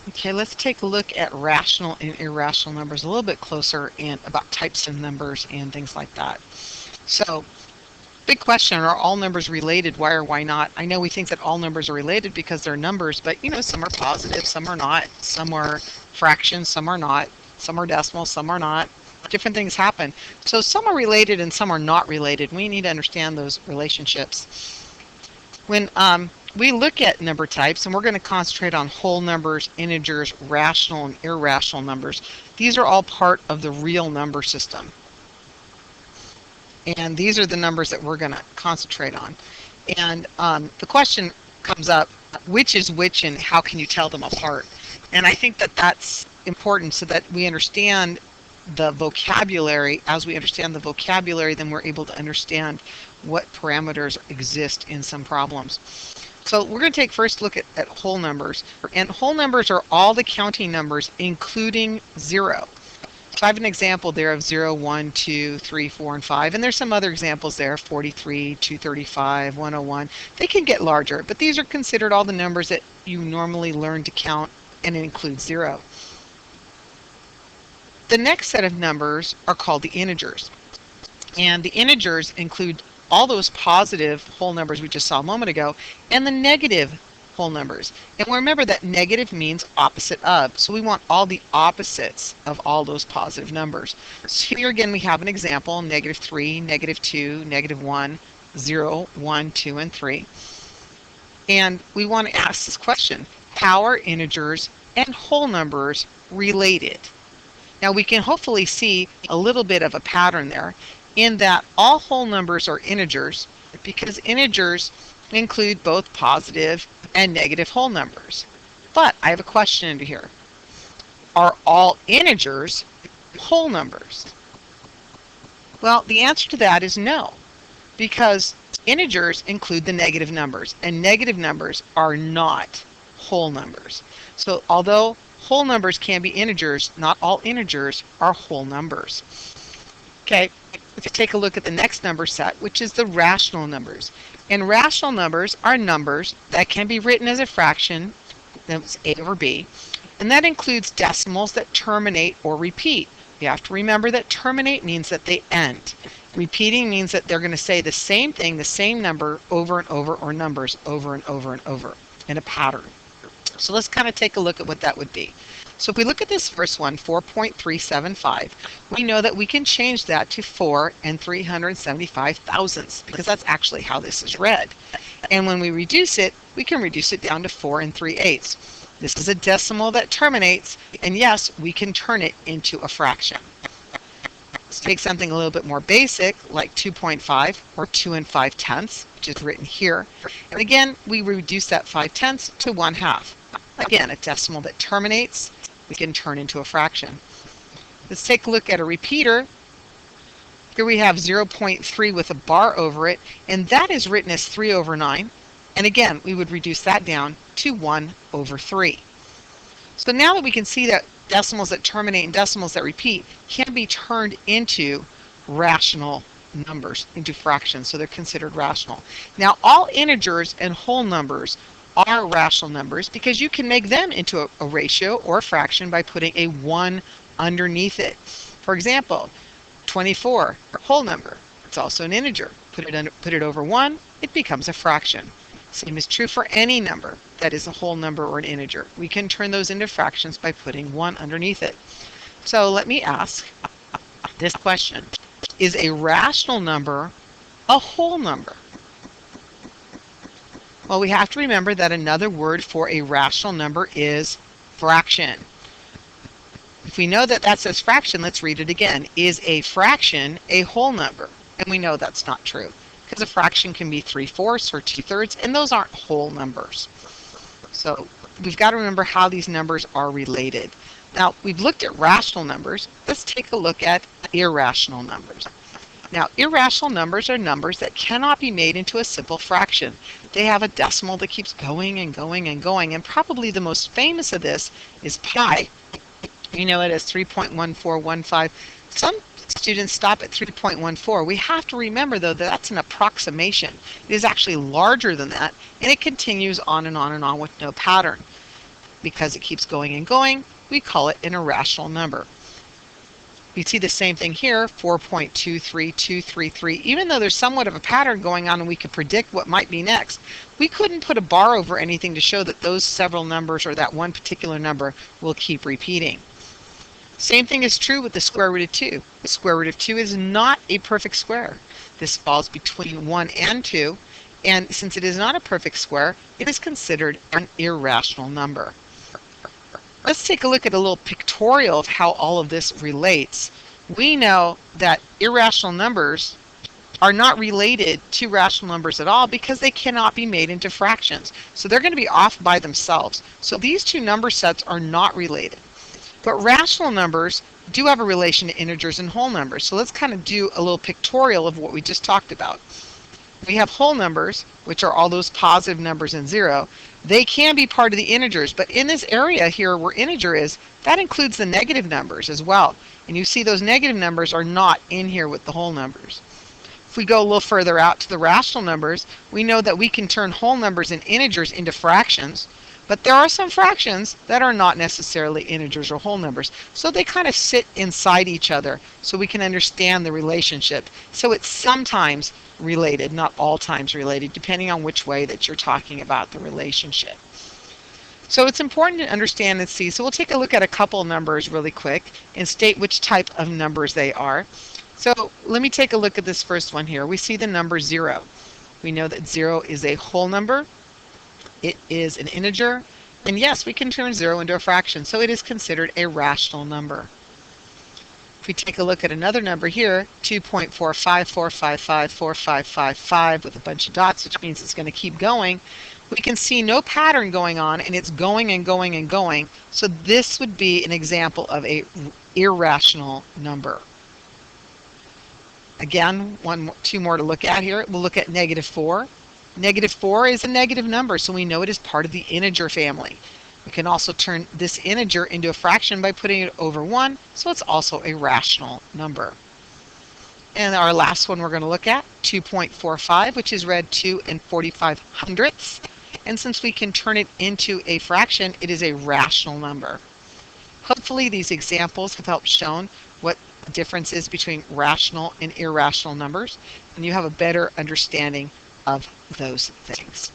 Okay, let's take a look at rational and irrational numbers a little bit closer and about types of numbers and things like that. So, big question, are all numbers related? Why or why not? I know we think that all numbers are related because they're numbers, but some are positive, some are not, some are fractions, some are not, some are decimals, some are not. Different things happen. So some are related and some are not related. We need to understand those relationships. When we look at number types, and we're going to concentrate on whole numbers, integers, rational and irrational numbers, these are all part of the real number system. And these are the numbers that we're going to concentrate on. And the question comes up, which is which and how can you tell them apart? And I think that that's important so that we understand the vocabulary. As we understand the vocabulary, then we're able to understand what parameters exist in some problems. So we're going to take first look at whole numbers. And whole numbers are all the counting numbers, including 0. So I have an example there of 0, 1, 2, 3, 4, and 5. And there's some other examples there, 43, 235, 101. They can get larger, but these are considered all the numbers that you normally learn to count, and it includes 0. The next set of numbers are called the integers. And the integers include all those positive whole numbers we just saw a moment ago, and the negative whole numbers. And remember that negative means opposite of. So we want all the opposites of all those positive numbers. So here again we have an example, -3, -2, -1, 0, 1, 2, and 3. And we want to ask this question, how are integers and whole numbers related? Now we can hopefully see a little bit of a pattern there in that all whole numbers are integers because integers include both positive and negative whole numbers. But I have a question into here. Are all integers whole numbers? Well, the answer to that is no, because integers include the negative numbers, and negative numbers are not whole numbers. So although whole numbers can be integers, not all integers are whole numbers. Okay, let's take a look at the next number set, which is the rational numbers. And rational numbers are numbers that can be written as a fraction, that's a over b, and that includes decimals that terminate or repeat. You have to remember that terminate means that they end. Repeating means that they're going to say the same thing, the same number over and over, or numbers over and over and over in a pattern. So let's kind of take a look at what that would be. So if we look at this first one, 4.375, we know that we can change that to 4 and 375 thousandths because that's actually how this is read. And when we reduce it, we can reduce it down to 4 and 3/8. This is a decimal that terminates, and yes, we can turn it into a fraction. Let's take something a little bit more basic, like 2.5 or 2 and 5/10, which is written here. And again, we reduce that 5/10 to 1/2. Again, a decimal that terminates, we can turn into a fraction. Let's take a look at a repeater. Here we have 0.3 with a bar over it, and that is written as 3/9. And again, we would reduce that down to 1/3. So now that we can see that decimals that terminate and decimals that repeat can be turned into rational numbers, into fractions, so they're considered rational. Now, all integers and whole numbers are rational numbers because you can make them into a ratio or a fraction by putting a 1 underneath it. For example, 24, a whole number, it's also an integer. Put it over 1, it becomes a fraction. Same is true for any number that is a whole number or an integer. We can turn those into fractions by putting 1 underneath it. So let me ask this question. Is a rational number a whole number? Well, we have to remember that another word for a rational number is fraction. If we know that that says fraction, let's read it again. Is a fraction a whole number? And we know that's not true, because a fraction can be 3/4 or 2/3, and those aren't whole numbers. So we've got to remember how these numbers are related. Now, we've looked at rational numbers. Let's take a look at irrational numbers. Now, irrational numbers are numbers that cannot be made into a simple fraction. They have a decimal that keeps going and going and going, and probably the most famous of this is pi. You know it as 3.1415. Some students stop at 3.14. We have to remember, though, that that's an approximation. It is actually larger than that, and it continues on and on and on with no pattern. because it keeps going and going, we call it an irrational number. We see the same thing here, 4.23233. Even though there's somewhat of a pattern going on and we could predict what might be next, we couldn't put a bar over anything to show that those several numbers or that one particular number will keep repeating. Same thing is true with the square root of 2. The square root of 2 is not a perfect square. This falls between 1 and 2, and since it is not a perfect square, it is considered an irrational number. Let's take a look at a little pictorial of how all of this relates. We know that irrational numbers are not related to rational numbers at all because they cannot be made into fractions. So they're going to be off by themselves. So these two number sets are not related. But rational numbers do have a relation to integers and whole numbers. So let's kind of do a little pictorial of what we just talked about. We have whole numbers, which are all those positive numbers and 0. They can be part of the integers, but in this area here where integer is, that includes the negative numbers as well. And you see those negative numbers are not in here with the whole numbers. If we go a little further out to the rational numbers, we know that we can turn whole numbers and integers into fractions, but there are some fractions that are not necessarily integers or whole numbers. So they kind of sit inside each other so we can understand the relationship. So it's sometimes related, not all times related, depending on which way that you're talking about the relationship. So it's important to understand and see. So we'll take a look at a couple numbers really quick and state which type of numbers they are. So let me take a look at this first one here. We see the number 0. We know that 0 is a whole number. It is an integer. And yes, we can turn 0 into a fraction, so it is considered a rational number. If we take a look at another number here, 2.454554555 with a bunch of dots, which means it's going to keep going, we can see no pattern going on, and it's going and going and going. So this would be an example of an irrational number. Again, two more to look at here. We'll look at -4. -4 is a negative number, so we know it is part of the integer family. We can also turn this integer into a fraction by putting it over 1, so it's also a rational number. And our last one we're going to look at, 2.45, which is read 2 45/100ths. And since we can turn it into a fraction, it is a rational number. Hopefully these examples have helped shown what the difference is between rational and irrational numbers, and you have a better understanding of those things.